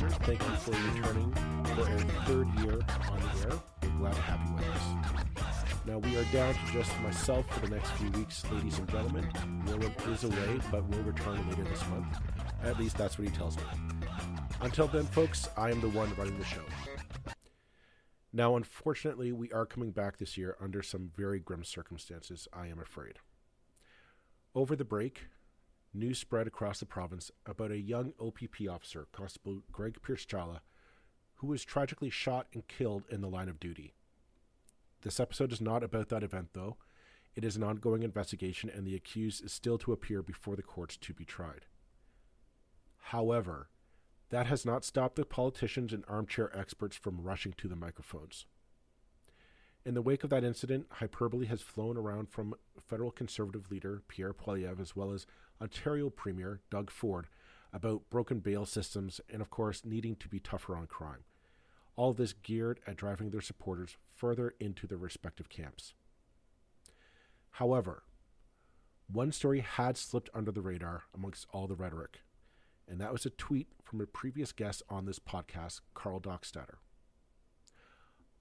listeners, thank you for returning for our third year on the air. We're glad to have you with us. Now, we are down to just myself for the next few weeks, ladies and gentlemen. William is away, but will return later this month. At least that's what he tells me. Until then, folks, I am the one running the show. Now, unfortunately, we are coming back this year under some very grim circumstances, I am afraid. Over the break, news spread across the province about a young OPP officer, Constable Gzregorz Pierzchala, who was tragically shot and killed in the line of duty. This episode is not about that event, though. It is an ongoing investigation, and the accused is still to appear before the courts to be tried. However, that has not stopped the politicians and armchair experts from rushing to the microphones. In the wake of that incident, hyperbole has flown around from federal Conservative leader Pierre Poilievre as well as Ontario Premier Doug Ford about broken bail systems and, of course, needing to be tougher on crime. All this geared at driving their supporters further into their respective camps. However, one story had slipped under the radar amongst all the rhetoric, and that was a tweet from a previous guest on this podcast, Karl Dockstader.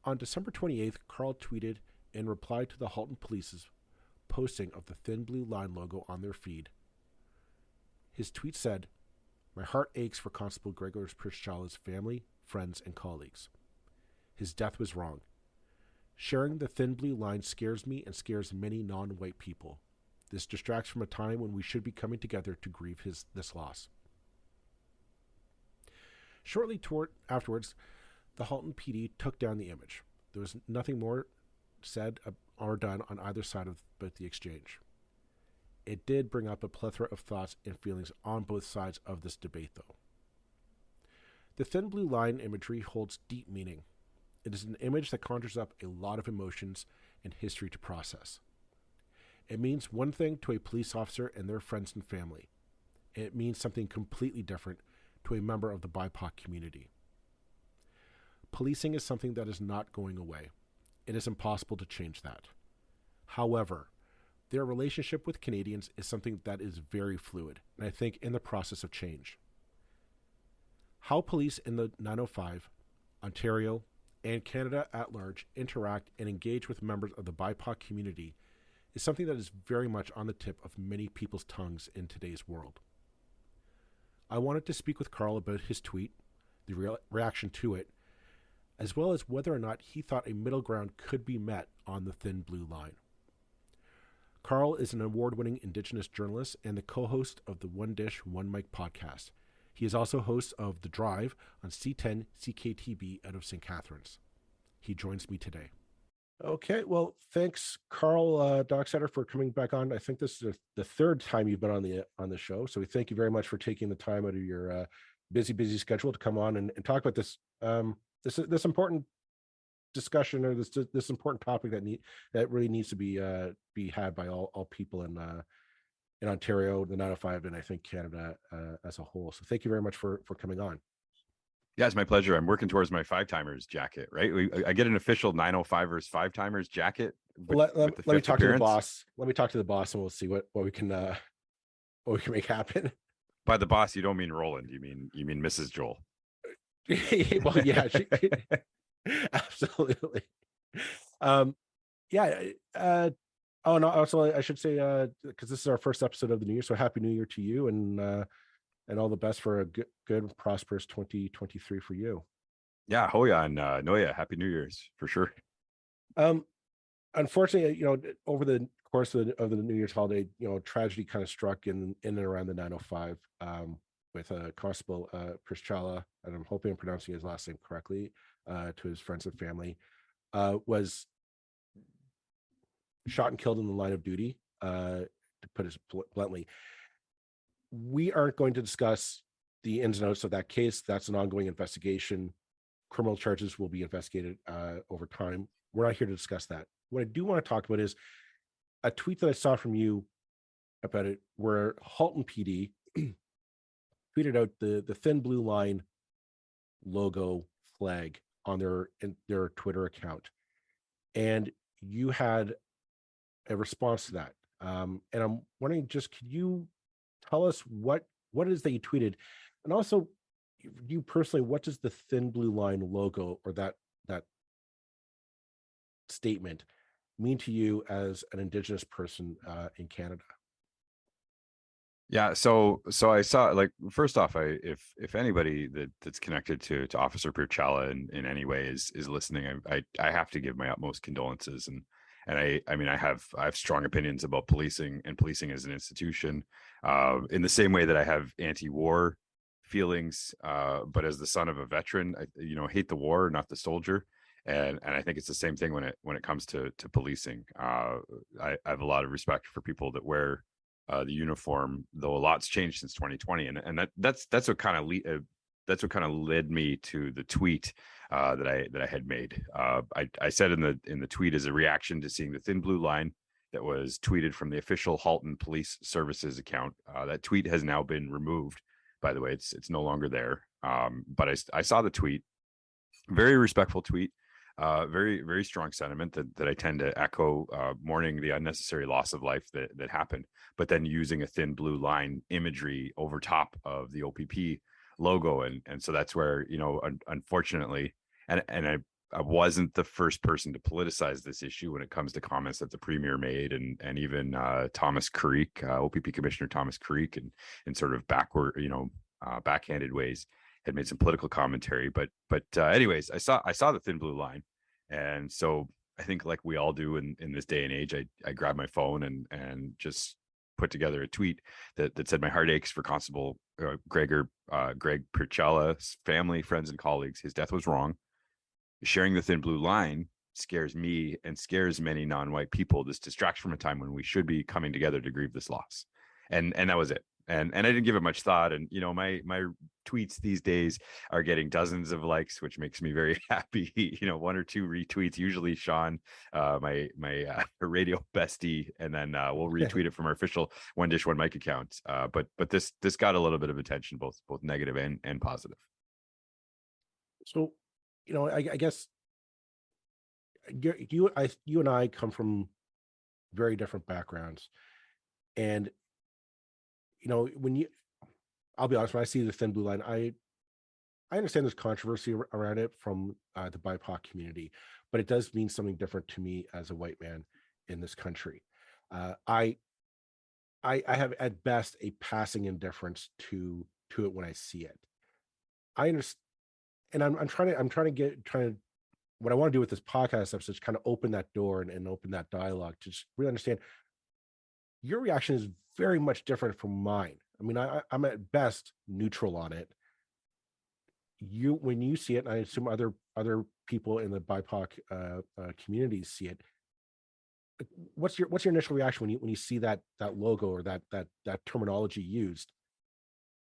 On December 28th, Karl tweeted in reply to the Halton Police's posting of the thin blue line logo on their feed. His tweet said, "My heart aches for Constable Gzregorz Pierzchala's family, friends, and colleagues. His death was wrong. Sharing the thin blue line scares me and scares many non-white people. This distracts from a time when we should be coming together to grieve this loss." Shortly afterwards, the Halton PD took down the image. There was nothing more said or done on either side about the exchange. It did bring up a plethora of thoughts and feelings on both sides of this debate, though. The thin blue line imagery holds deep meaning. It is an image that conjures up a lot of emotions and history to process. It means one thing to a police officer and their friends and family. It means something completely different to a member of the BIPOC community. Policing is something that is not going away. It is impossible to change that. However, their relationship with Canadians is something that is very fluid, and I think in the process of change. How police in the 905, Ontario, and Canada at large interact and engage with members of the BIPOC community is something that is very much on the tip of many people's tongues in today's world. I wanted to speak with Karl about his tweet, the reaction to it, as well as whether or not he thought a middle ground could be met on the thin blue line. Karl is an award-winning Indigenous journalist and the co-host of the One Dish, One Mic podcast. He is also host of The Drive on C10 CKTB out of St. Catharines. He joins me today. Okay, well, thanks, Karl Dockstader, for coming back on. I think this is the third time you've been on the show, so we thank you very much for taking the time out of your busy schedule to come on and talk about this this important discussion, or this important topic that really needs to be had by all people in Ontario, the 905, and I think Canada as a whole. So thank you very much for coming on. Yeah, it's my pleasure. I'm working towards my 5-timers jacket, right? I get an official 905ers 5-timers jacket. Let me talk to the boss. Let me talk to the boss, and we'll see what we can make happen. By the boss, you don't mean Roland. You mean Mrs. Joel. Well, yeah, absolutely. Oh no, also I should say, because this is our first episode of the new year, so happy new year to you, and all the best for a good prosperous 2023 for you. Yeah, hoya and noya, happy New Year's for sure. Unfortunately, over the course of the New Year's holiday, tragedy kind of struck in and around the 905 with Constable Pierzchala, and I'm hoping I'm pronouncing his last name correctly, to his friends and family, was shot and killed in the line of duty, to put it bluntly. We aren't going to discuss the ins and outs of that case. That's an ongoing investigation. Criminal charges will be investigated over time. We're not here to discuss that. What I do want to talk about is a tweet that I saw from you about it, where Halton PD tweeted out the thin blue line logo flag on their Twitter account, and you had a response to that. And I'm wondering, just could you tell us what it is that you tweeted, and also you personally, what does the thin blue line logo or that statement mean to you as an Indigenous person in Canada? Yeah, so I saw, like, first off, if anybody that's connected to Officer Pierzchala in any way is listening, I have to give my utmost condolences, and I mean, I have strong opinions about policing and policing as an institution, in the same way that I have anti-war feelings, but as the son of a veteran, I hate the war, not the soldier. And I think it's the same thing when it comes to policing. I have a lot of respect for people that wear the uniform, though a lot's changed since 2020, and that's what kind of led me to the tweet that I had made. I said in the tweet, as a reaction to seeing the thin blue line that was tweeted from the official Halton Police Services account. That tweet has now been removed. By the way, it's no longer there. But I saw the tweet, very respectful tweet. Very, very strong sentiment that I tend to echo, mourning the unnecessary loss of life that happened, but then using a thin blue line imagery over top of the OPP logo. And so that's where, unfortunately, and I wasn't the first person to politicize this issue when it comes to comments that the premier made, and even Thomas Creek, OPP Commissioner Thomas Creek, and sort of backhanded ways, had made some political commentary. But anyways, I saw the thin blue line, and so I think, like we all do in this day and age, I grabbed my phone and just put together a tweet that said, "My heart aches for Constable Greg Pierzchala's family, friends, and colleagues. His death was wrong. Sharing the thin blue line scares me and scares many non-white people. This distracts from a time when we should be coming together to grieve this loss." And that was it. And I didn't give it much thought. And my tweets these days are getting dozens of likes, which makes me very happy. One or two retweets, usually Sean, my radio bestie, and then we'll retweet it from our official One Dish One Mic account. But this got a little bit of attention, both negative and positive. So, I guess you and I come from very different backgrounds, and I'll be honest, when I see the thin blue line, I understand there's controversy around it from the BIPOC community, but it does mean something different to me as a white man in this country. I have at best a passing indifference to it when I see it. I understand, and I'm trying to what I want to do with this podcast episode is kind of open that door and open that dialogue to just really understand. Your reaction is very much different from mine. I mean, I'm at best neutral on it. When you see it, and I assume other people in the BIPOC communities see it. What's your initial reaction when you see that logo or that terminology used?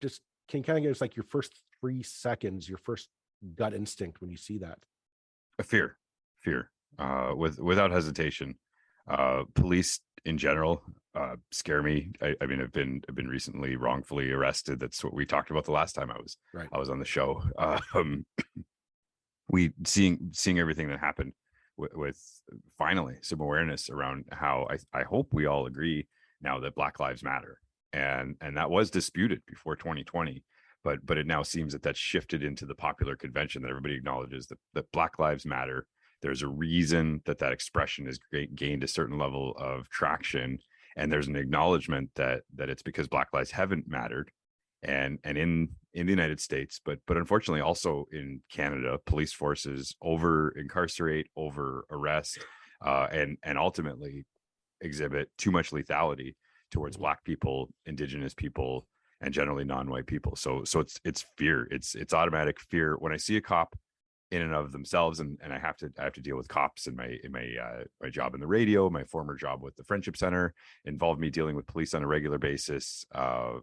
Just can kind of give us like your first 3 seconds, your first gut instinct when you see that? Fear, without hesitation. Police in general scare me. I mean, I've been recently wrongfully arrested. That's what we talked about the last time I was on the show. We seeing everything that happened with finally some awareness around how I hope we all agree now that Black Lives Matter, and that was disputed before 2020. But it now seems that that's shifted into the popular convention, that everybody acknowledges that Black Lives Matter. There's a reason that expression has gained a certain level of traction, and there's an acknowledgement that it's because Black lives haven't mattered, and in the United States, but unfortunately also in Canada, police forces over incarcerate, over arrest, and ultimately exhibit too much lethality towards Black people, Indigenous people, and generally non-white people. So it's fear. It's automatic fear when I see a cop in and of themselves, and I have to deal with cops in my job in the radio. My former job with the Friendship Center involved me dealing with police on a regular basis. I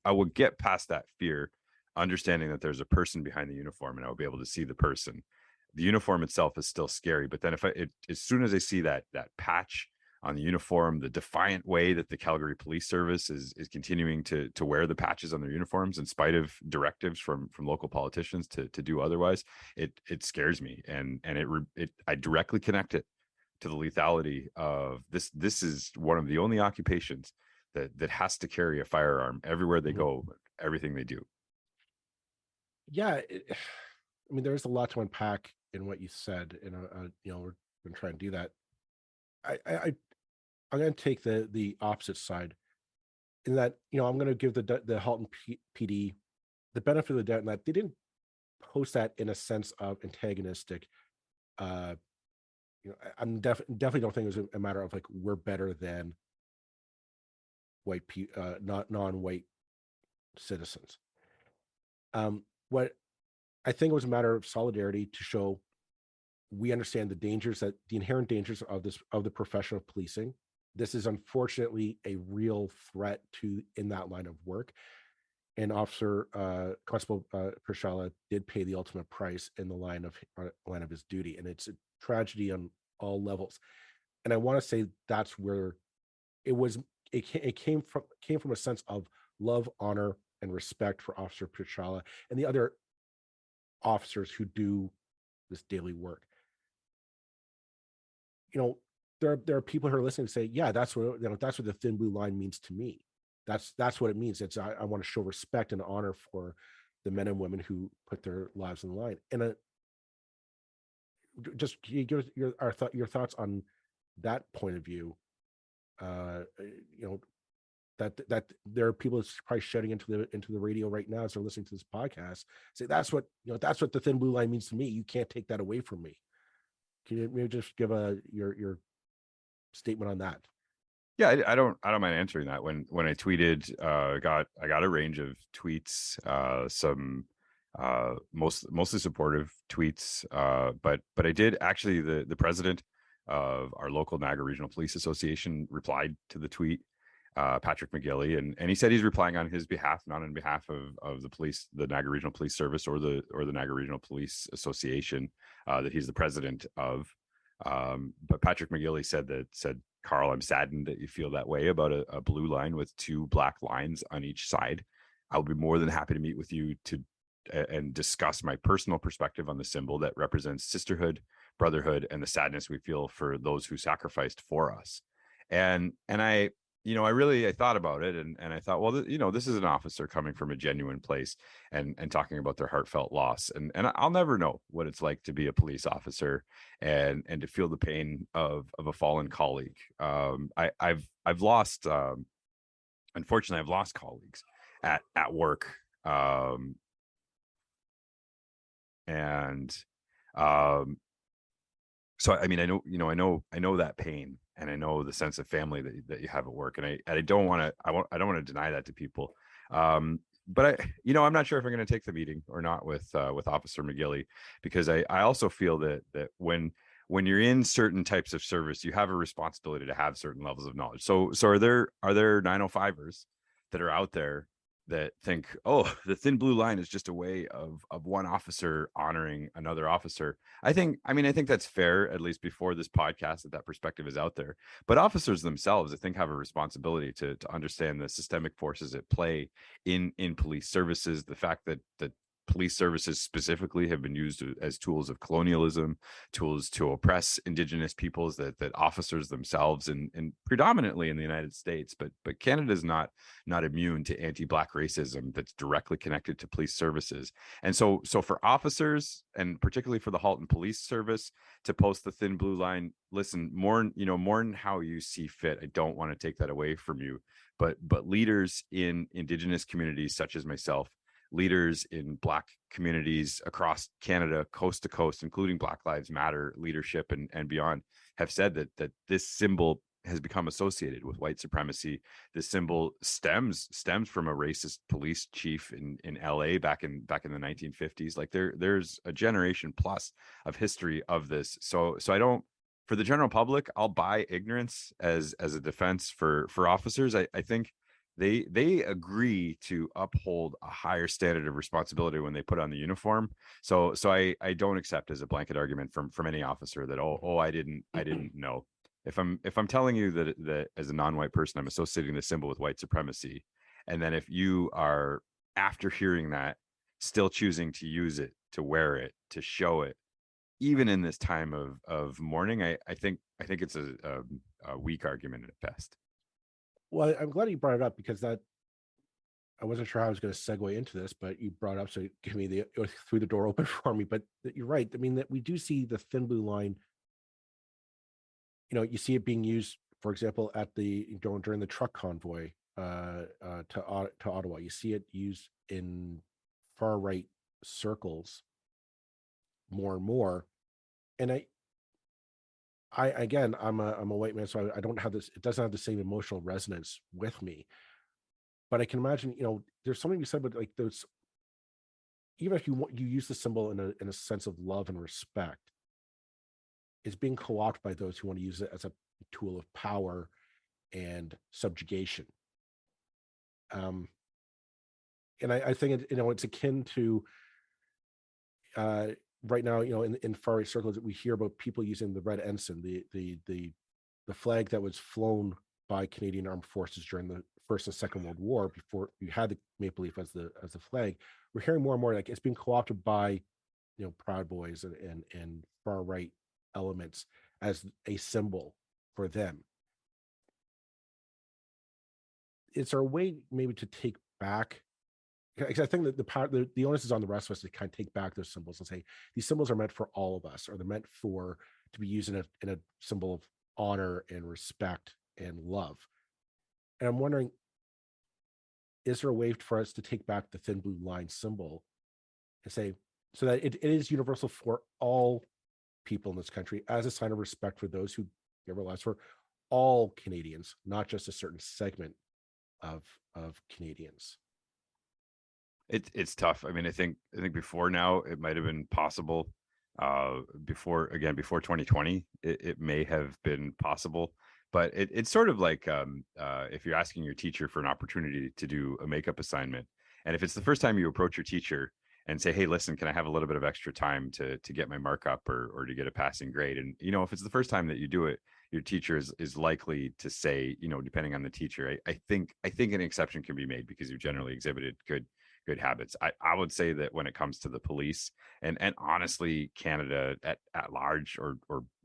would get past that fear, understanding that there's a person behind the uniform, and I would be able to see the person. The uniform itself is still scary, but then as soon as I see that patch on the uniform, the defiant way that the Calgary Police Service is continuing to wear the patches on their uniforms in spite of directives from local politicians to do otherwise, it scares me, and I directly connect it to the lethality of this. This is one of the only occupations that has to carry a firearm everywhere they go, everything they do. Yeah, I mean, there's a lot to unpack in what you said, and we're going to try and do that. I'm going to take the opposite side in that I'm going to give the Halton PD the benefit of the doubt in that they didn't post that in a sense of antagonistic. Uh, I'm definitely don't think it was a matter of like we're better than not non-white citizens. What I think it was a matter of solidarity to show we understand the inherent dangers of the profession of policing. This is unfortunately a real threat to in that line of work. And Officer Constable Pierzchala did pay the ultimate price in the line of his duty, and it's a tragedy on all levels. And I want to say that's where it was. It came from a sense of love, honor, and respect for Officer Pierzchala and the other officers who do this daily work. There are people who are listening to say, yeah, that's what the thin blue line means to me. That's what it means. It's I want to show respect and honor for the men and women who put their lives on the line. And just give your thoughts on that point of view. That there are people probably shouting into the radio right now as they're listening to this podcast. Say that's what the thin blue line means to me. You can't take that away from me. Can you maybe just give your statement on that? Yeah, I don't mind answering that. When I tweeted, I got a range of tweets, some mostly supportive tweets, but I did actually the president of our local Niagara Regional Police Association replied to the tweet, Patrick McGilly, and he said he's replying on his behalf, not on behalf of the Niagara Regional Police Service or the Niagara Regional Police Association, that he's the president of. But Patrick McGilly said, Karl, I'm saddened that you feel that way about a blue line with two black lines on each side. I'll be more than happy to meet with you and discuss my personal perspective on the symbol that represents sisterhood, brotherhood, and the sadness we feel for those who sacrificed for us. And I thought about it, and I thought, well, this is an officer coming from a genuine place and talking about their heartfelt loss. And I'll never know what it's like to be a police officer and to feel the pain of a fallen colleague. I've lost, unfortunately, I've lost colleagues at work. And so I mean, I know that pain, and I know the sense of family that you have at work, and I don't want to deny that to people. But I'm not sure if I'm going to take the meeting or not with Officer McGilly, because I also feel that when you're in certain types of service, you have a responsibility to have certain levels of knowledge. So are there 905ers that are out there that think, oh, the thin blue line is just a way of one officer honoring another officer? I think that's fair, at least before this podcast, that perspective is out there. But officers themselves, I think, have a responsibility to understand the systemic forces at play in police services. The fact that police services specifically have been used as tools of colonialism, tools to oppress Indigenous peoples, that officers themselves, and predominantly in the United States, but Canada is not immune to anti-Black racism that's directly connected to police services. And so for officers, and particularly for the Halton Police Service, to post the thin blue line, listen, more than how you see fit. I don't want to take that away from you, but leaders in Indigenous communities such as myself, leaders in Black communities across Canada, coast to coast, including Black Lives Matter leadership and beyond, have said that this symbol has become associated with white supremacy. This symbol stems from a racist police chief in LA back in the 1950s. Like there's a generation plus of history of this. So I don't, for the general public, I'll buy ignorance as a defense for officers. I think they agree to uphold a higher standard of responsibility when they put on the uniform. So I don't accept as a blanket argument from any officer that I didn't know. If I'm telling you that as a non-white person I'm associating the symbol with white supremacy, and then if you are, after hearing that, still choosing to use it, to wear it, to show it, even in this time of mourning, I think it's a weak argument at best. Well, I'm glad you brought it up because I wasn't sure how I was going to segue into this, but you brought up, so you give me the threw the door open for me. But you're right. I mean, that we do see the thin blue line. You see it being used, for example, at the during the truck convoy to Ottawa. You see it used in far right circles more and more. And I again, I'm a white man, so I don't have this. It doesn't have the same emotional resonance with me. But I can imagine, there's something you said, but like those, even if you use the symbol in a sense of love and respect, it's being co-opted by those who want to use it as a tool of power and subjugation. And I think it's akin to right now, in far right circles, we hear about people using the red ensign, the flag that was flown by Canadian Armed Forces during the First and Second World War, before you had the maple leaf as the flag. We're hearing more and more like it's being co-opted by Proud Boys and far right elements as a symbol for them. Is there a way maybe to take back? Because I think that the onus is on the rest of us to kind of take back those symbols and say these symbols are meant for all of us, or they're meant to be used in a symbol of honor and respect and love. And I'm wondering, is there a way for us to take back the thin blue line symbol and say, so that it is universal for all people in this country, as a sign of respect for those who give their lives, for all Canadians, not just a certain segment of Canadians? It's tough. I mean, I think before now it might have been possible. Before 2020, it may have been possible, but it's sort of like if you're asking your teacher for an opportunity to do a makeup assignment, and if it's the first time you approach your teacher and say, "Hey, listen, can I have a little bit of extra time to get my mark up or to get a passing grade?" And if it's the first time that you do it, your teacher is likely to say, depending on the teacher, I think an exception can be made because you've generally exhibited good habits. I would say that when it comes to the police and honestly Canada at large, or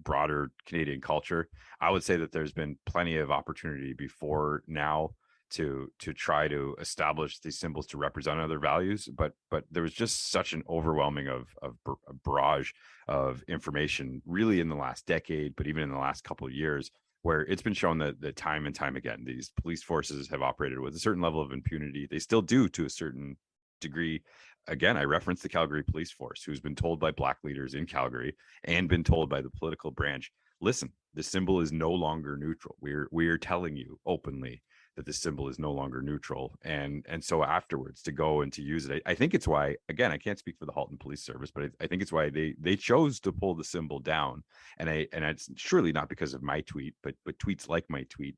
broader Canadian culture, I would say that there's been plenty of opportunity before now to try to establish these symbols to represent other values, but there was just such an overwhelming of a barrage of information really in the last decade, but even in the last couple of years, where it's been shown that time and time again, these police forces have operated with a certain level of impunity. They still do to a certain degree. Again, I referenced the Calgary police force, who's been told by Black leaders in Calgary and been told by the political branch, listen, the symbol is no longer neutral. We're telling you openly that the symbol is no longer neutral. And so afterwards to go and to use it, I think it's why, again, I can't speak for the Halton Police Service, but I think it's why they chose to pull the symbol down. And it's surely not because of my tweet, but tweets like my tweet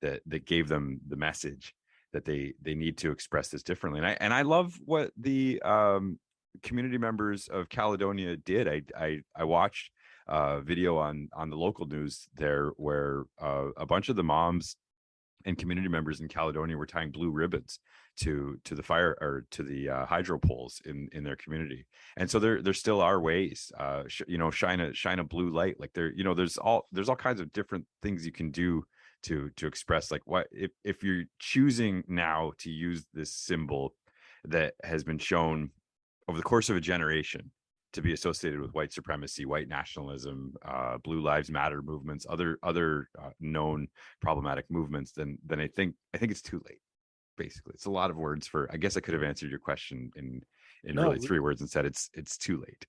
that gave them the message that they need to express this differently. And I love what the community members of Caledonia did. I watched a video on the local news there where a bunch of the moms and community members in Caledonia were tying blue ribbons to the fire, or to the hydro poles in their community. And so there still are ways, shine a blue light. Like there's all kinds of different things you can do to express, like, what if you're choosing now to use this symbol that has been shown over the course of a generation to be associated with white supremacy, white nationalism, Blue Lives Matter movements, other known problematic movements, then I think it's too late. Basically, it's a lot of words for. I guess I could have answered your question in really 3 words and said it's too late.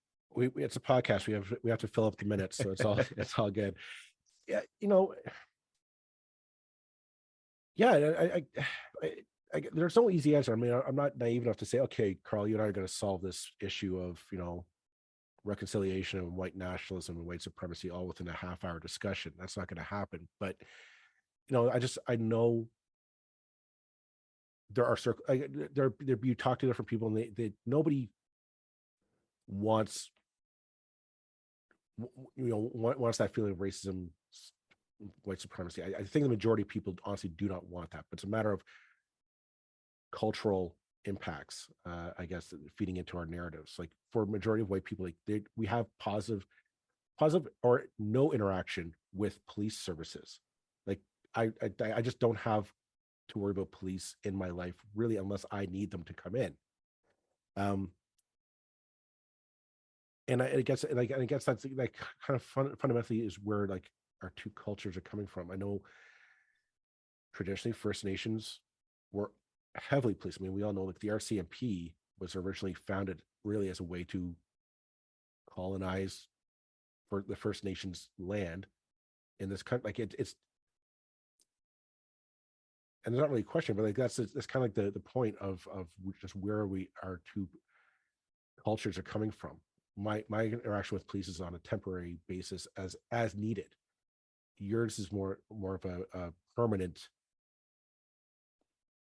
It's a podcast. We have to fill up the minutes, so it's all good. Yeah, yeah. There's no easy answer. I mean, I'm not naive enough to say, okay, Karl, you and I are going to solve this issue of reconciliation and white nationalism and white supremacy all within a half-hour discussion. That's not going to happen. But I know there are you talk to different people, and they nobody wants wants that feeling of racism, white supremacy. I think the majority of people honestly do not want that, but it's a matter of cultural impacts, I guess, feeding into our narratives. Like, for a majority of white people, like we have positive or no interaction with police services. Like I just don't have to worry about police in my life, really, unless I need them to come in. And I guess that's like kind of fundamentally is where like our two cultures are coming from. I know traditionally First Nations were heavily policed. I mean, we all know like the RCMP was originally founded really as a way to colonize for the First Nations land in this country. Like it's and there's not really a question, but like that's kind of like the point of just where our two cultures are coming from. My interaction with police is on a temporary basis as needed. Yours is more of a permanent,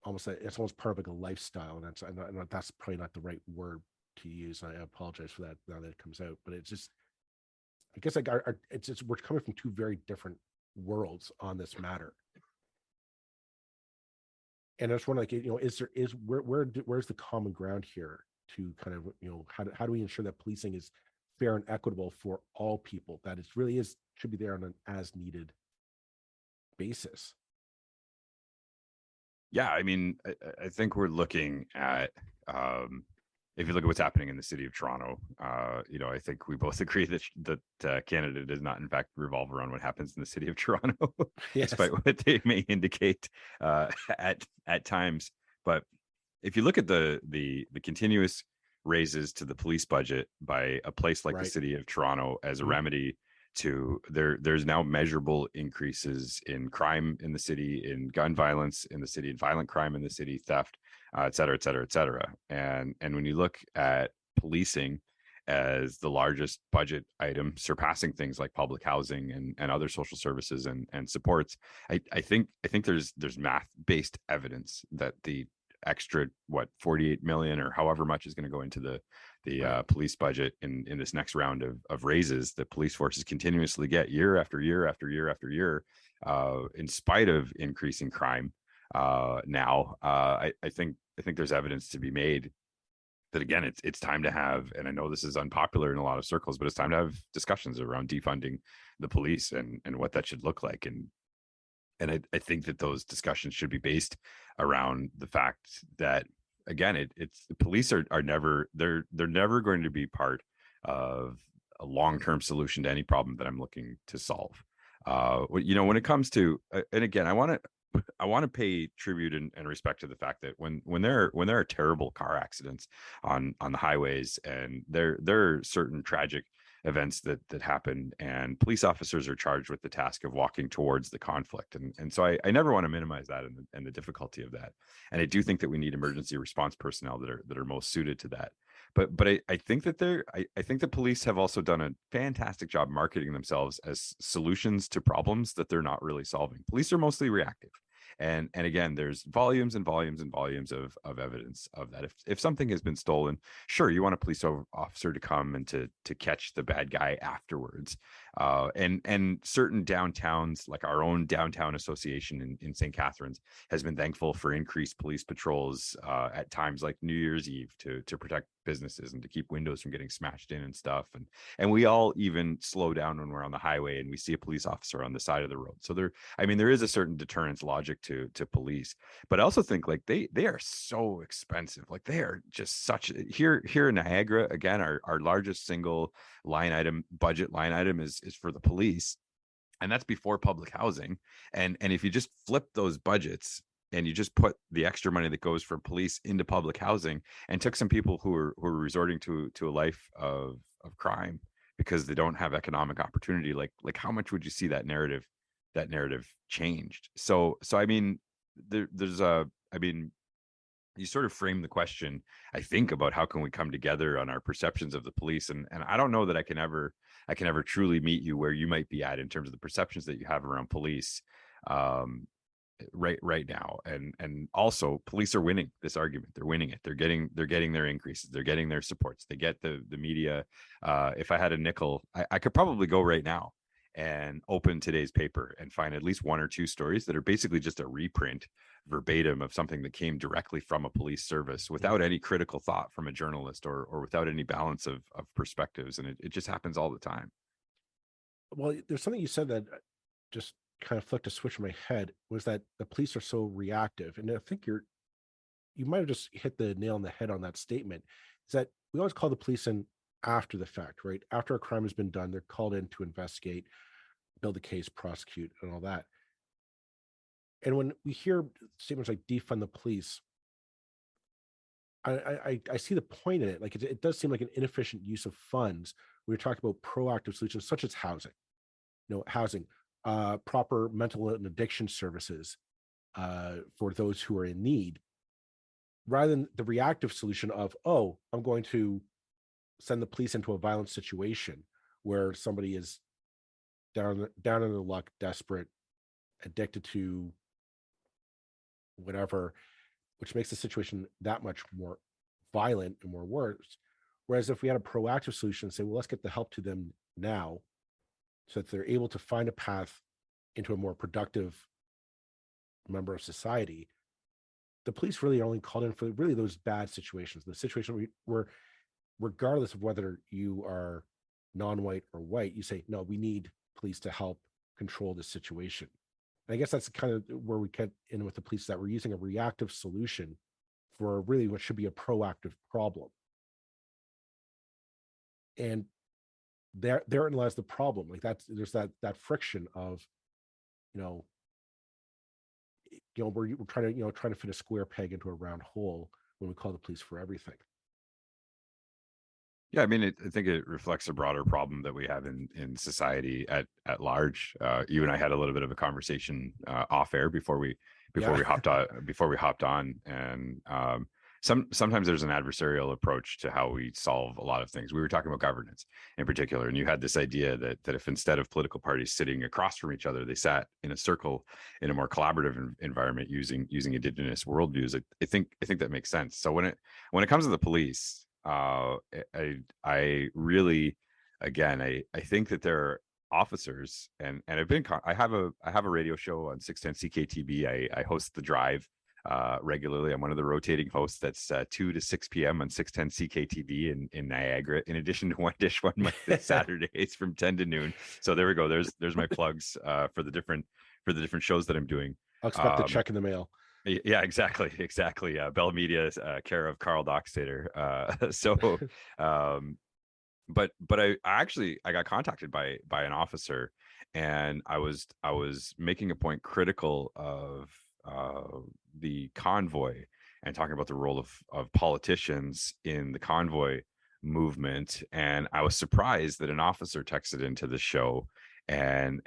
it's almost part of like a lifestyle, and that's probably not the right word to use. I apologize for that now that it comes out, but it's just, I guess like it's just, we're coming from two very different worlds on this matter. And I just wonder, like, where's the common ground here to kind of, how do we ensure that policing is fair and equitable for all people, that it really should be there on an as needed basis? Yeah, I mean, I think we're looking at, if you look at what's happening in the city of Toronto, I think we both agree that Canada does not, in fact, revolve around what happens in the city of Toronto, Yes. despite what they may indicate at times. But if you look at the continuous raises to the police budget by a place like the city of Toronto as a remedy to there's now measurable increases in crime in the city, in gun violence in the city, in violent crime in the city, theft, et cetera, et cetera, et cetera. And when you look at policing as the largest budget item, surpassing things like public housing and other social services and supports, I think there's math-based evidence that the extra 48 million or however much is going to go into the police budget in this next round of raises that police forces continuously get year after year after year after year, in spite of increasing crime. Now, I think there's evidence to be made that, again, it's time to have, and I know this is unpopular in a lot of circles, but it's time to have discussions around defunding the police and what that should look like. And I think that those discussions should be based around the fact that, again, it's the police are never, they're never going to be part of a long-term solution to any problem that I'm looking to solve. When it comes to, and again, I want to pay tribute and respect to the fact that when there are terrible car accidents on the highways, and there are certain tragic events that happen, and police officers are charged with the task of walking towards the conflict, and so I never want to minimize that and the difficulty of that. And I do think that we need emergency response personnel that are most suited to that. But I think that I think the police have also done a fantastic job marketing themselves as solutions to problems that they're not really solving. Police are mostly reactive. And again, there's volumes and volumes and volumes of evidence of that. If something has been stolen, sure, you want a police officer to come and to catch the bad guy afterwards. And certain downtowns, like our own downtown association in St. Catharines, has been thankful for increased police patrols at times like New Year's Eve to protect businesses and to keep windows from getting smashed in and stuff. And we all even slow down when we're on the highway and we see a police officer on the side of the road. So there is a certain deterrence logic to police, but I also think like they are so expensive. Like they are just such here in Niagara, again, our largest single budget line item is for the police, and that's before public housing. And if you just flip those budgets and you just put the extra money that goes for police into public housing and took some people who are resorting to a life of crime because they don't have economic opportunity, like how much would you see that narrative changed? So I mean, you sort of frame the question, I think, about how can we come together on our perceptions of the police, and I don't know that I can ever truly meet you where you might be at in terms of the perceptions that you have around police right now. And also, police are winning this argument. They're winning it. They're getting their increases. They're getting their supports. They get the media. If I had a nickel, I could probably go right now and open today's paper and find at least one or two stories that are basically just a reprint verbatim of something that came directly from a police service without any critical thought from a journalist or without any balance of perspectives. And it just happens all the time. Well, there's something you said that just kind of flicked a switch in my head was that the police are so reactive. And I think you might have just hit the nail on the head on that statement, is that we always call the police in after the fact, right? After a crime has been done, they're called in to investigate, build a case, prosecute, and all that. And when we hear statements like defund the police, I see the point in it. Like it does seem like an inefficient use of funds. We're talking about proactive solutions such as housing, housing, proper mental and addiction services for those who are in need, rather than the reactive solution of, oh, I'm going to send the police into a violent situation where somebody is down in their luck, desperate, addicted to whatever, which makes the situation that much more violent and more worse. Whereas if we had a proactive solution and say, well, let's get the help to them now so that they're able to find a path into a more productive member of society, the police really are only called in for really those bad situations, the situation where regardless of whether you are non-white or white, you say, no, we need police to help control this situation. And I guess that's kind of where we get in with the police, that we're using a reactive solution for really what should be a proactive problem. And therein lies the problem. Like there's that friction of, we're trying to fit a square peg into a round hole when we call the police for everything. Yeah, I mean, I think it reflects a broader problem that we have in society at large. You and I had a little bit of a conversation off air before we hopped on, and sometimes there's an adversarial approach to how we solve a lot of things. We were talking about governance in particular, and you had this idea that if instead of political parties sitting across from each other, they sat in a circle in a more collaborative environment using indigenous worldviews. I think that makes sense. So when it comes to the police, I really, again, I think that there are officers, and I have a radio show on 610 CKTB. I host The Drive regularly. I'm one of the rotating hosts that's 2 to 6 p.m. on 610 CKTB in Niagara, in addition to One Dish One Mic Saturdays from 10 to noon. So there we go. There's my plugs for the different shows that I'm doing. I'll expect the check in the mail. Yeah, exactly. Bell Media, care of Karl Dockstader. But I got contacted by an officer, and I was making a point critical of the convoy and talking about the role of politicians in the convoy movement. And I was surprised that an officer texted into the show and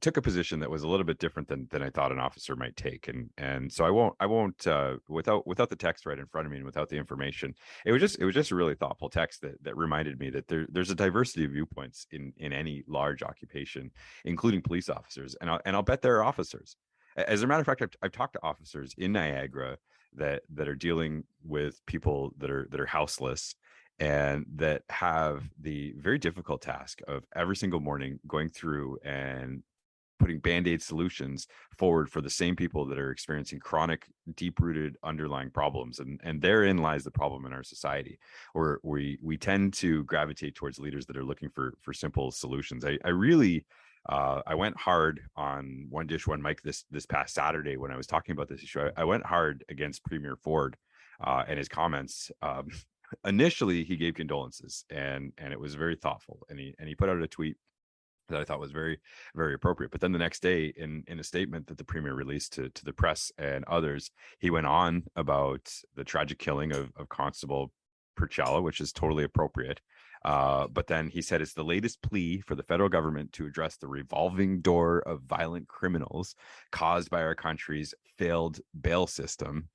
took a position that was a little bit different than I thought an officer might take. And so I won't without the text right in front of me and without the information, it was just a really thoughtful text that reminded me that there's a diversity of viewpoints in any large occupation, including police officers. And I'll bet there are officers. As a matter of fact, I've talked to officers in Niagara that are dealing with people that are houseless, and that have the very difficult task of every single morning going through and putting Band-Aid solutions forward for the same people that are experiencing chronic, deep-rooted underlying problems. And therein lies the problem in our society, where we tend to gravitate towards leaders that are looking for simple solutions. I really I went hard on One Dish One Mic this past Saturday when I was talking about this issue. I went hard against Premier Ford and his comments. Initially, he gave condolences, and it was very thoughtful, and he put out a tweet that I thought was very, very appropriate. But then the next day, in a statement that the premier released to the press and others, he went on about the tragic killing of Constable Pierzchala, which is totally appropriate. But then he said it's the latest plea for the federal government to address the revolving door of violent criminals caused by our country's failed bail system.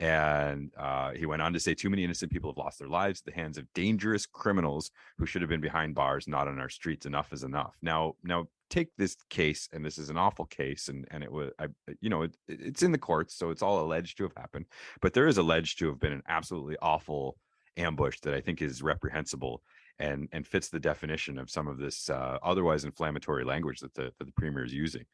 And he went on to say too many innocent people have lost their lives at the hands of dangerous criminals who should have been behind bars, not on our streets. Enough is enough. Now take this case, and this is an awful case, and it was, it's in the courts, so it's all alleged to have happened. But there is alleged to have been an absolutely awful ambush that I think is reprehensible and fits the definition of some of this otherwise inflammatory language that the premier is using.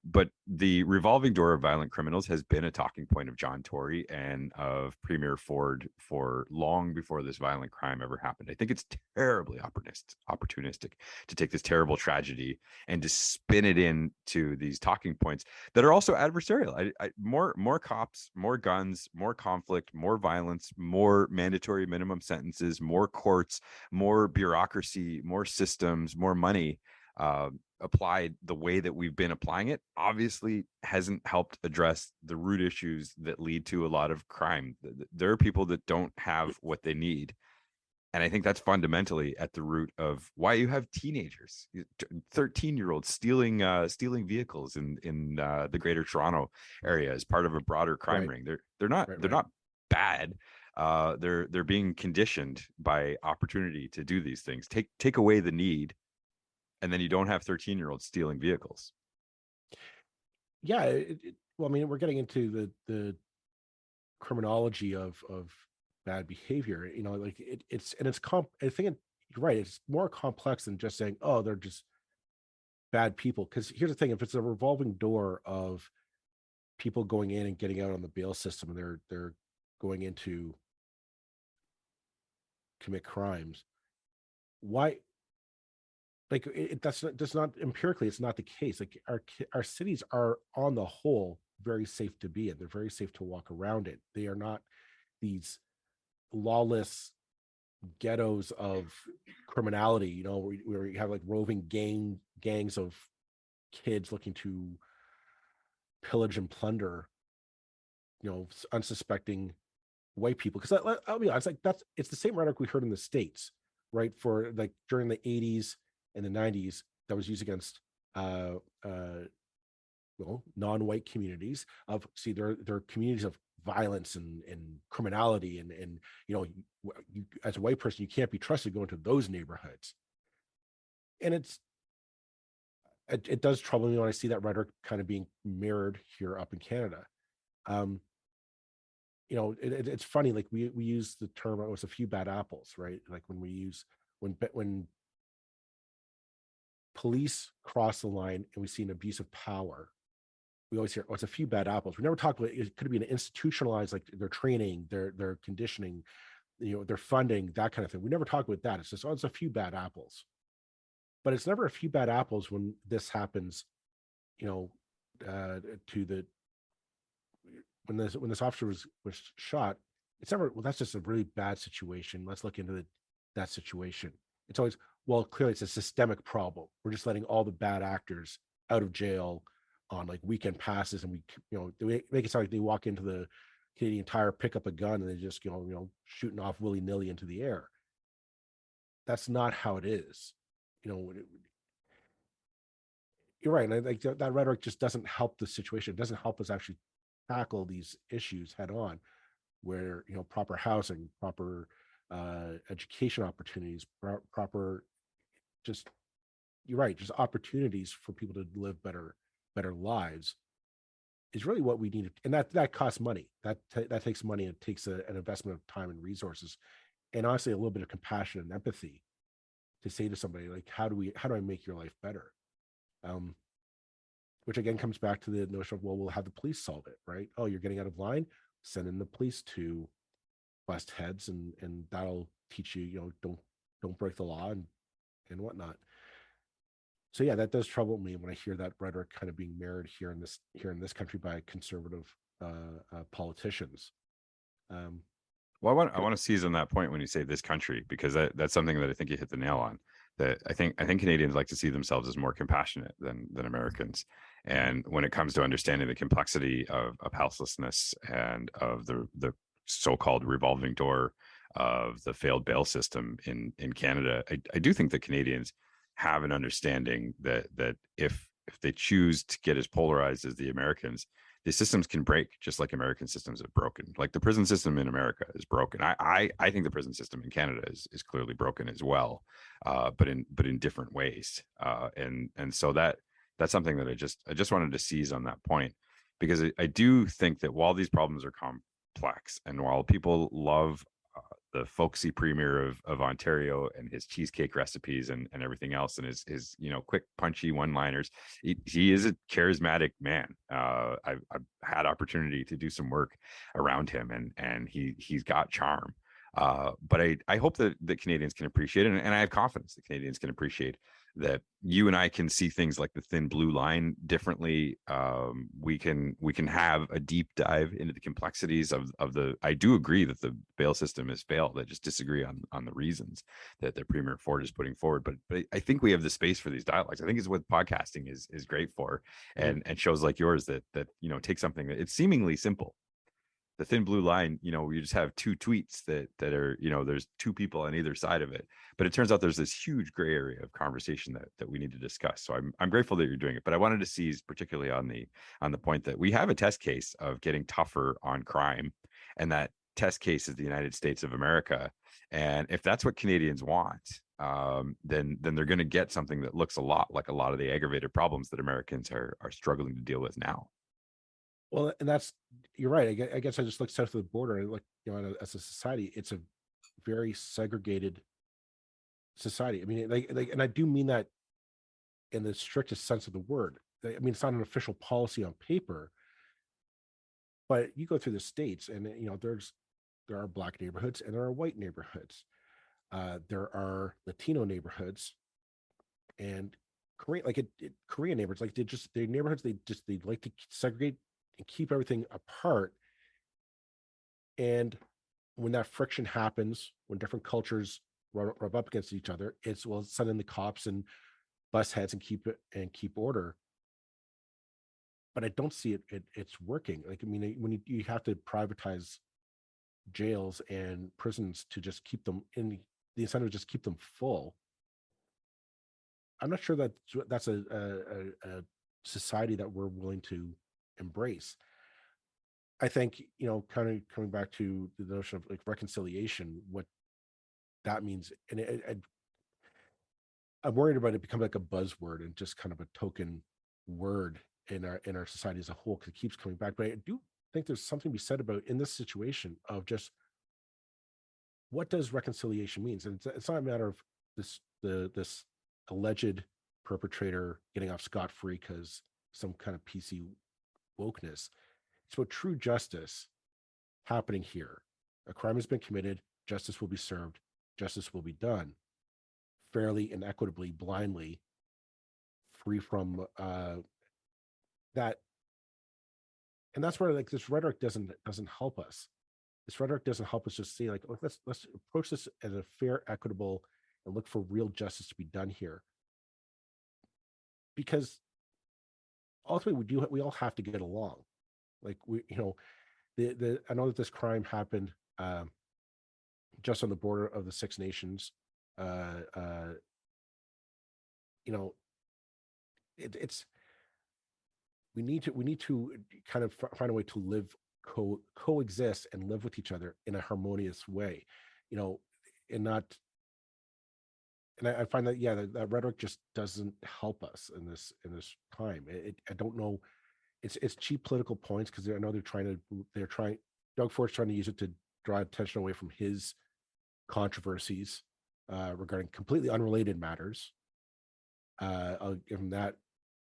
but the revolving door of violent criminals has been a talking point of John Tory and of Premier Ford for long before this violent crime ever happened. I think it's terribly opportunistic to take this terrible tragedy and to spin it into these talking points that are also adversarial. More cops, more guns, more conflict, more violence, more mandatory minimum sentences, more courts, more bureaucracy, more systems, more money applied the way that we've been applying it obviously hasn't helped address the root issues that lead to a lot of crime. There are people that don't have what they need. And I think that's fundamentally at the root of why you have teenagers, 13-year-olds stealing vehicles in the Greater Toronto area as part of a broader crime ring. They're not bad. They're being conditioned by opportunity to do these things. Take away the need, and then you don't have 13-year-olds stealing vehicles. Yeah. Well, I mean, we're getting into the criminology of bad behavior. You know, like I think you're right. It's more complex than just saying, oh, they're just bad people. Because here's the thing: if it's a revolving door of people going in and getting out on the bail system, and they're going into commit crimes, why? Like that's not empirically, it's not the case. Like our cities are on the whole very safe to be in. They're very safe to walk around it. They are not these lawless ghettos of criminality, you know, where you have like roving gangs of kids looking to pillage and plunder, you know, unsuspecting white people. Because I'll be honest, like it's the same rhetoric we heard in the States, right? For like during the 80s and the 90s that was used against non-white communities of they're communities of violence and criminality and you know, you, as a white person, you can't be trusted going to those neighborhoods. And it does trouble me when I see that rhetoric kind of being mirrored here up in Canada. You know, it's funny, like we use the term, it was a few bad apples, right? Like when police cross the line and we see an abuse of power, we always hear, oh, it's a few bad apples. We never talk about it. Could be an institutionalized, like their training, their conditioning, you know, their funding, that kind of thing. We never talk about that. It's just, oh, it's a few bad apples. But it's never a few bad apples when this happens, you know, when this officer was shot. It's never, well, that's just a really bad situation. Let's look into that situation. It's always, well, clearly it's a systemic problem. We're just letting all the bad actors out of jail on like weekend passes, and we, you know, they make it sound like they walk into the Canadian Tire, pick up a gun, and they just, you know, shooting off willy-nilly into the air. That's not how it is. You know, you're right. And I think that rhetoric just doesn't help the situation. It doesn't help us actually tackle these issues head on, where, you know, proper housing, proper education opportunities, proper, just, you're right, just opportunities for people to live better lives is really what we need. And that costs money. That takes money. It takes an investment of time and resources, and honestly a little bit of compassion and empathy to say to somebody, like, how do I make your life better? Which again comes back to the notion of, well, we'll have the police solve it, right? Oh, you're getting out of line, send in the police to bust heads, and that'll teach you, you know, don't break the law and whatnot. So yeah, that does trouble me when I hear that rhetoric kind of being mirrored here in this country by conservative politicians. Well, I want to seize on that point when you say this country, because that's something that I think you hit the nail on. That I think Canadians like to see themselves as more compassionate than Americans, and when it comes to understanding the complexity of houselessness and of the so-called revolving door of the failed bail system in Canada, I do think that Canadians have an understanding that if they choose to get as polarized as the Americans, the systems can break, just like American systems have broken. Like the prison system in America is broken. I think the prison system in Canada is clearly broken as well, but in different ways. And so that's something that I just wanted to seize on that point, because I do think that while these problems are complex, and while people love the folksy premier of Ontario and his cheesecake recipes and everything else, and his quick punchy one-liners. He is a charismatic man. I've had opportunity to do some work around him, and he's got charm. But I hope that Canadians can appreciate it, and I have confidence that Canadians can appreciate that you and I can see things like the thin blue line differently. We can have a deep dive into the complexities of the. I do agree that the bail system has failed. I just disagree on the reasons that the Premier Ford is putting forward. But I think we have the space for these dialogues. I think it's what podcasting is great for, and shows like yours that take something that it's seemingly simple, the thin blue line, you just have two tweets that are, there's two people on either side of it, but it turns out there's this huge gray area of conversation that we need to discuss. So I'm grateful that you're doing it, but I wanted to seize particularly on the point that we have a test case of getting tougher on crime, and that test case is the United States of America. And if that's what Canadians want, then they're going to get something that looks a lot like a lot of the aggravated problems that Americans are struggling to deal with now. Well, and you're right. I guess I just look south of the border and look, as a society, it's a very segregated society. I mean, and I do mean that in the strictest sense of the word. I mean, it's not an official policy on paper, but you go through the states, and there are Black neighborhoods and there are white neighborhoods. There are Latino neighborhoods and Korean, Korean neighborhoods. Like their neighborhoods, they like to segregate and keep everything apart. And when that friction happens, when different cultures rub up against each other, we'll send in the cops and bust heads and keep order. But I don't see it's working. Like, I mean, when you have to privatize jails and prisons to just keep them in, the incentive just keep them full. I'm not sure that that's a society that we're willing to embrace. I think, kind of coming back to the notion of like reconciliation, what that means, and I'm worried about it becoming like a buzzword and just kind of a token word in our society as a whole, because it keeps coming back. But I do think there's something to be said about in this situation of just what does reconciliation means, and it's not a matter of this alleged perpetrator getting off scot-free because some kind of PC wokeness. It's about true justice happening here. A crime has been committed, justice will be served, justice will be done fairly and equitably, blindly, free from that. And that's where like this rhetoric doesn't help us. This rhetoric doesn't help us just say like, oh, let's approach this as a fair, equitable, and look for real justice to be done here. Because ultimately we all have to get along. Like I know that this crime happened just on the border of the Six Nations. It's we need to kind of find a way to live coexist and live with each other in a harmonious way, and not. And I find that that rhetoric just doesn't help us in this time. I don't know. It's cheap political points, because I know they're trying. Doug Ford's trying to use it to draw attention away from his controversies regarding completely unrelated matters. I'll give him that.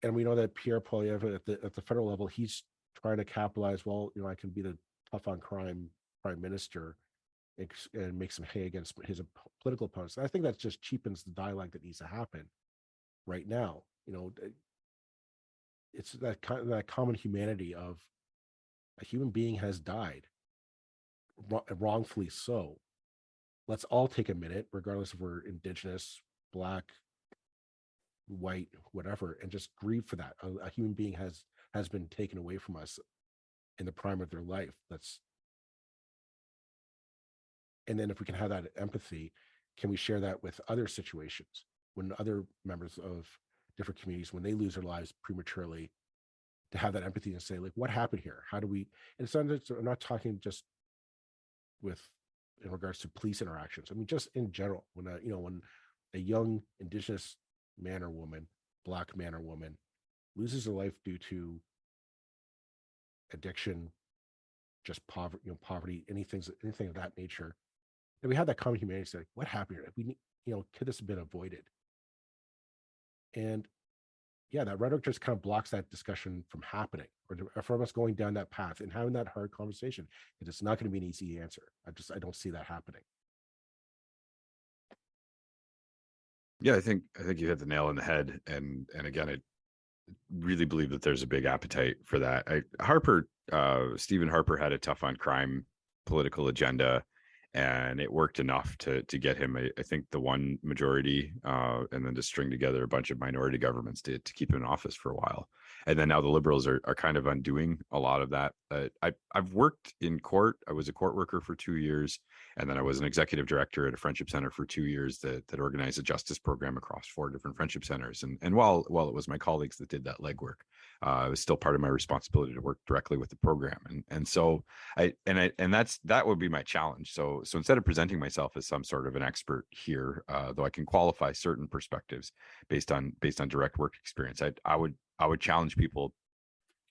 And we know that Pierre Poilievre at the federal level, he's trying to capitalize. Well, I can be the tough on crime prime minister and make some hay against his political opponents. And I think that just cheapens the dialogue that needs to happen right now. It's that common humanity of a human being has died, wrongfully so. Let's all take a minute, regardless if we're Indigenous, Black, white, whatever, and just grieve for that. A human being has been taken away from us in the prime of their life. And then if we can have that empathy, can we share that with other situations when other members of different communities, when they lose their lives prematurely, to have that empathy and say, like, what happened here? How do we? And so I'm not talking just in regards to police interactions. I mean, just in general, when a young Indigenous man or woman, Black man or woman, loses their life due to addiction, just poverty, anything of that nature, And we had that common humanity, like, what happened here? We need, could this have been avoided? And yeah, that rhetoric just kind of blocks that discussion from happening, or from us going down that path and having that hard conversation. It's not going to be an easy answer. I don't see that happening. Yeah, I think you hit the nail on the head. And again, I really believe that there's a big appetite for that. Stephen Harper had a tough on crime political agenda, and it worked enough to get him, I think, the one majority, and then to string together a bunch of minority governments to keep him in office for a while. And then now the Liberals are kind of undoing a lot of that. I've worked in court. I was a court worker for 2 years, and then I was an executive director at a friendship center for 2 years that organized a justice program across 4 different friendship centers. And while it was my colleagues that did that legwork, it was still part of my responsibility to work directly with the program. And so that would be my challenge. So instead of presenting myself as some sort of an expert here, though I can qualify certain perspectives based on direct work experience, I would challenge people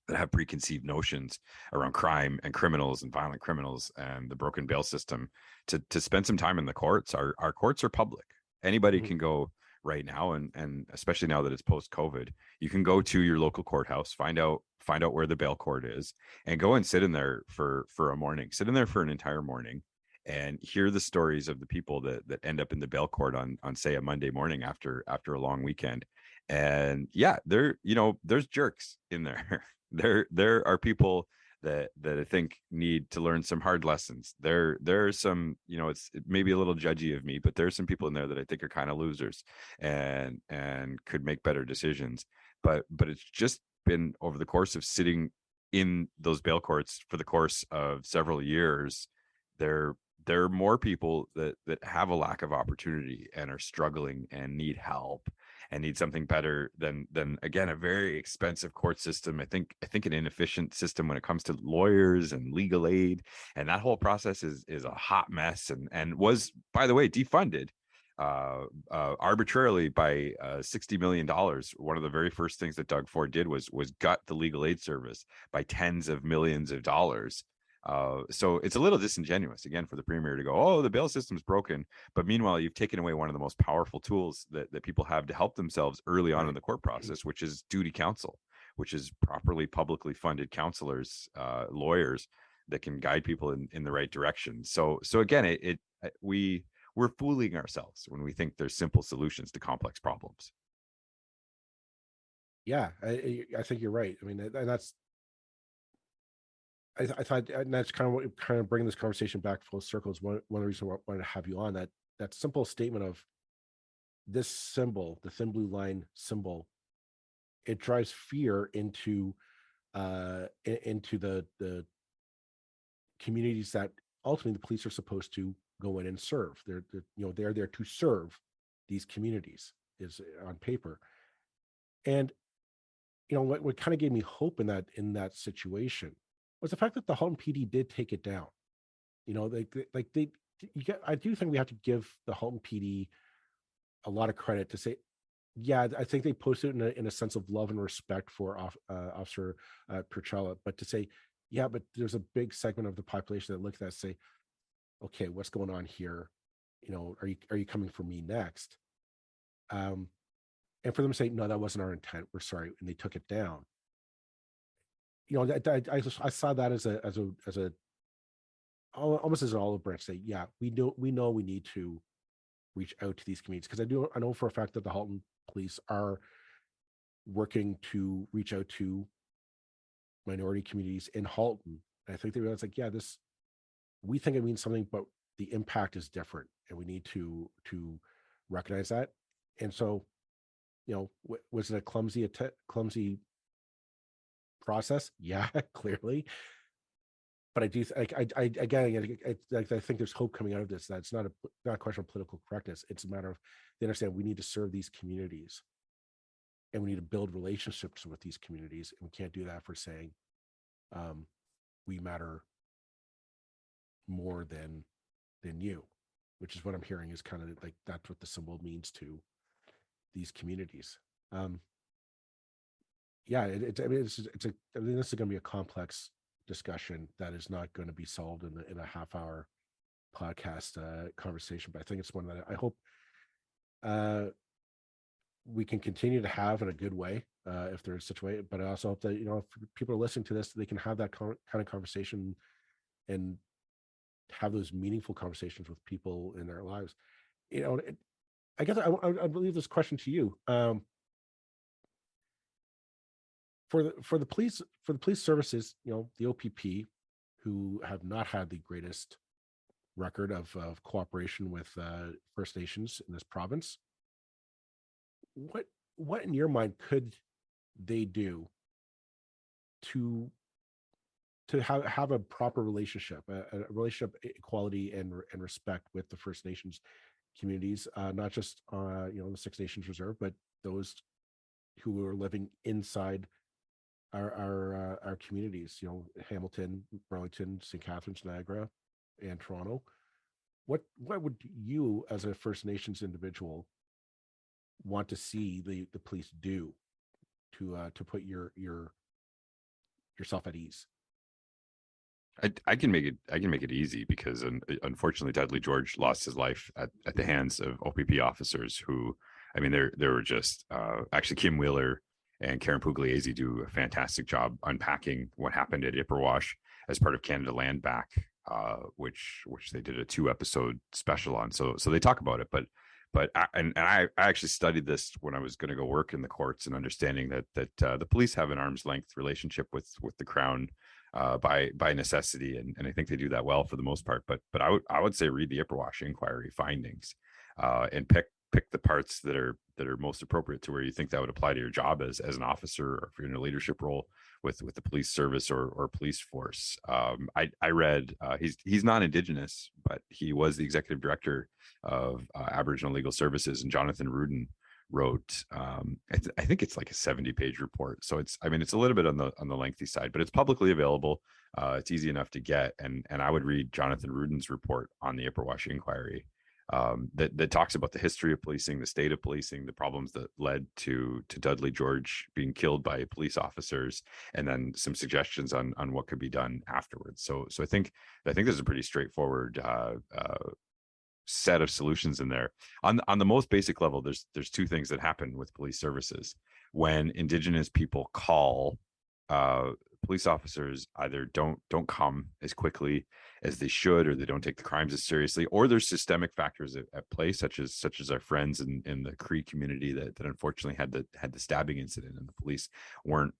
that have preconceived notions around crime and criminals and violent criminals and the broken bail system to spend some time in the courts. Our courts are public. Anybody can go right now, and especially now that it's post-COVID, you can go to your local courthouse, find out where the bail court is, and go and sit in there for a morning, sit in there for an entire morning, and hear the stories of the people that end up in the bail court on say a Monday morning after a long weekend. And yeah, there's jerks in there. There are people that I think need to learn some hard lessons. There are some, it may be a little judgy of me, but there's some people in there that I think are kind of losers and could make better decisions. But it's just been over the course of sitting in those bail courts for the course of several years, there are more people that have a lack of opportunity and are struggling and need help and need something better than again a very expensive court system. I think an inefficient system when it comes to lawyers and legal aid, and that whole process is a hot mess, and was, by the way, defunded arbitrarily by $60 million. One of the very first things that Doug Ford did was gut the legal aid service by tens of millions of dollars. So it's a little disingenuous again for the premier to go, oh, the bail system's broken, but meanwhile you've taken away one of the most powerful tools that people have to help themselves early on in the court process, which is duty counsel, which is properly publicly funded counselors, lawyers that can guide people in the right direction. So again, we're fooling ourselves when we think there's simple solutions to complex problems. Yeah, I think you're right. I mean, and that's, I thought, and that's kind of bringing this conversation back full circles. One of the reasons I wanted to have you on, that simple statement of this symbol, the thin blue line symbol, it drives fear into the communities that ultimately the police are supposed to go in and serve. They're there to serve these communities, is on paper. And what kind of gave me hope in that situation was the fact that the Halton PD did take it down. I do think we have to give the Halton PD a lot of credit to say, yeah, I think they posted it in a sense of love and respect for Officer Pierzchala, but to say, yeah, but there's a big segment of the population that look at that and say, okay, what's going on here? Are you coming for me next? And for them to say, no, that wasn't our intent, we're sorry, and they took it down. I saw that as a almost as an olive branch. Say, yeah, we know we need to reach out to these communities, because I know for a fact that the Halton police are working to reach out to minority communities in Halton. And I think they realize, like, yeah, we think it means something, but the impact is different, and we need to recognize that. And so, was it a clumsy process? Yeah, clearly. But I do, I think there's hope coming out of this. That's not a question of political correctness. It's a matter of, they understand we need to serve these communities, and we need to build relationships with these communities, and we can't do that for saying we matter more than you, which is what I'm hearing is kind of like that's what the symbol means to these communities. Yeah, I mean, this is going to be a complex discussion that is not going to be solved in a half hour podcast conversation, but I think it's one that I hope uh, we can continue to have in a good way, if there's such a way. But I also hope that, if people are listening to this, they can have that kind of conversation and have those meaningful conversations with people in their lives. I guess I believe this question to you. For the police services, the OPP, who have not had the greatest record of cooperation with First Nations in this province, what in your mind could they do to have a proper relationship, a relationship equality and respect with the First Nations communities, not just the Six Nations Reserve, but those who are living inside our communities, Hamilton, Burlington, St. Catharines, Niagara, and Toronto. What would you, as a First Nations individual, want to see the police do to put yourself at ease? I can make it easy, because unfortunately Dudley George lost his life at the hands of OPP officers who, I mean, there were just actually Kim Wheeler and Karen Pugliese do a fantastic job unpacking what happened at Ipperwash as part of Canada Land Back, which they did a 2-episode special on. So they talk about it, but I actually studied this when I was going to go work in the courts, and understanding that the police have an arm's length relationship with the Crown by necessity, and I think they do that well for the most part. But I would say read the Ipperwash inquiry findings, and pick the parts that are most appropriate to where you think that would apply to your job as an officer, or if you're in a leadership role with the police service or police force. I read he's non-Indigenous, but he was the executive director of Aboriginal Legal Services, and Jonathan Rudin wrote I think it's like a 70-page report, so it's a little bit on the lengthy side, but it's publicly available. It's easy enough to get, and I would read Jonathan Rudin's report on the Ipperwash inquiry, that talks about the history of policing, the state of policing, the problems that led to Dudley George being killed by police officers, and then some suggestions on what could be done afterwards. So I think there's a pretty straightforward set of solutions in there. On the most basic level, there's 2 things that happen with police services. When Indigenous people call, police officers either don't come as quickly as they should, or they don't take the crimes as seriously, or there's systemic factors at play, such as our friends in the Cree community that unfortunately had the stabbing incident, and the police weren't.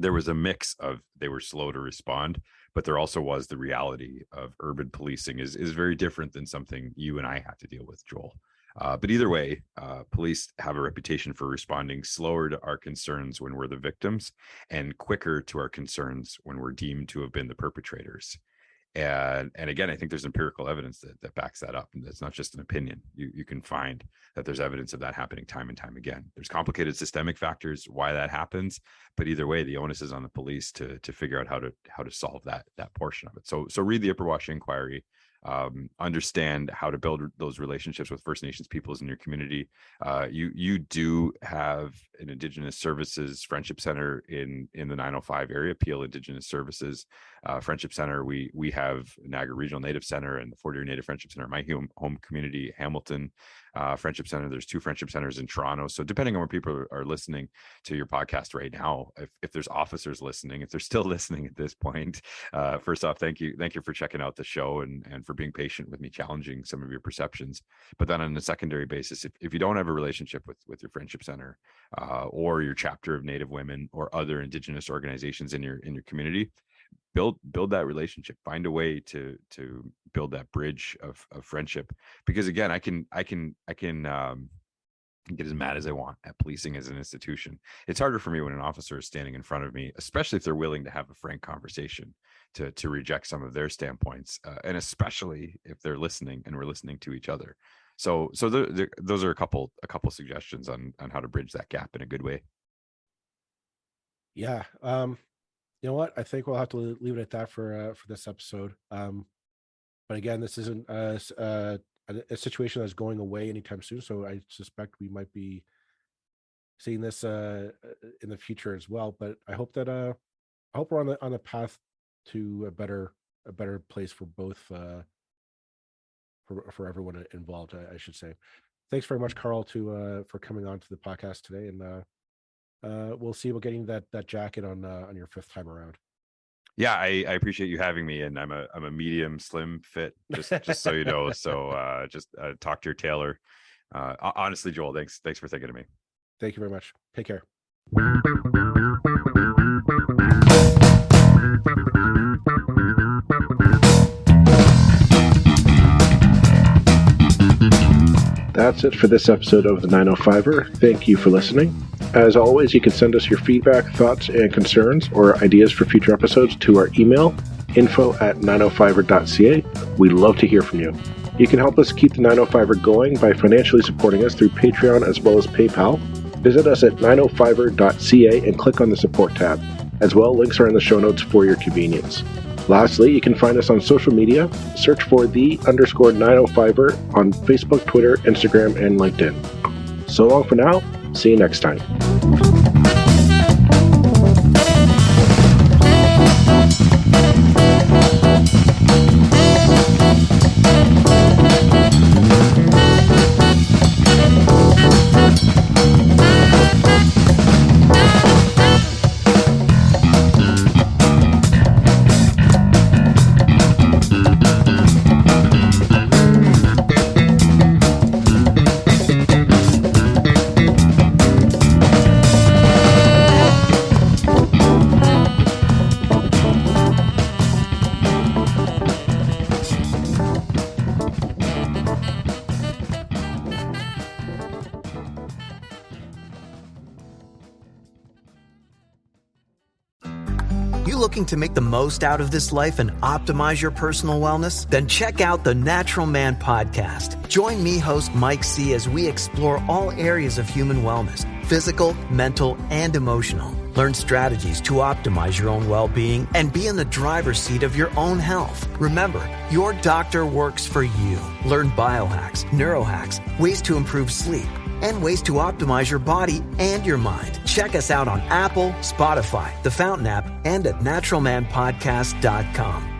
There was a mix of, they were slow to respond, but there also was the reality of urban policing is very different than something you and I have to deal with, Joel. But either way, police have a reputation for responding slower to our concerns when we're the victims, and quicker to our concerns when we're deemed to have been the perpetrators. And again, I think there's empirical evidence that backs that up, and that's not just an opinion. You can find that there's evidence of that happening time and time again. There's complicated systemic factors why that happens, but either way, the onus is on the police to figure out how to solve that portion of it. So read the Ipperwash inquiry. Understand how to build those relationships with First Nations peoples in your community. You do have an Indigenous Services Friendship Center in the 905 area, Peel Indigenous Services Friendship Center. We have Niagara Regional Native Center and the Fort Erie Native Friendship Center, my home community, Hamilton Friendship Center. There's 2 friendship centers in Toronto. So depending on where people are listening to your podcast right now, if there's officers listening, if they're still listening at this point, first off, thank you for checking out the show and for being patient with me challenging some of your perceptions. But then on a secondary basis, if you don't have a relationship with your friendship center, or your chapter of Native women or other Indigenous organizations in your community, build that relationship. Find a way to build that bridge of friendship, because again, I can get as mad as I want at policing as an institution. It's harder for me when an officer is standing in front of me, especially if they're willing to have a frank conversation, to reject some of their standpoints, and especially if they're listening and we're listening to each other. So those are a couple suggestions on how to bridge that gap in a good way. Yeah. You know what? I think we'll have to leave it at that for this episode. But again, this isn't a situation that's going away anytime soon. So I suspect we might be seeing this in the future as well. But I hope that I hope we're on the path to a better place for both for everyone involved, I should say. Thanks very much, Karl, for coming on to the podcast today, and we'll see about getting that jacket on your 5th time around. Yeah, I appreciate you having me, and I'm a medium slim fit, just so you know. So just talk to your tailor. Honestly, Joel, thanks for thinking of me. Thank you very much. Take care. That's it for this episode of the 905er. Thank you for listening. As always, you can send us your feedback, thoughts, and concerns or ideas for future episodes to our email, info@905er.ca. We love to hear from you. You can help us keep the 905er going by financially supporting us through Patreon as well as PayPal. Visit us at 905er.ca and click on the support tab. As well, links are in the show notes for your convenience. Lastly, you can find us on social media. Search for _905er on Facebook, Twitter, Instagram, and LinkedIn. So long for now. See you next time. Looking to make the most out of this life and optimize your personal wellness? Then check out the Natural Man Podcast. Join me, host Mike C., as we explore all areas of human wellness, physical, mental, and emotional. Learn strategies to optimize your own well-being and be in the driver's seat of your own health. Remember, your doctor works for you. Learn biohacks, neurohacks, ways to improve sleep, and ways to optimize your body and your mind. Check us out on Apple, Spotify, the Fountain app, and at naturalmanpodcast.com.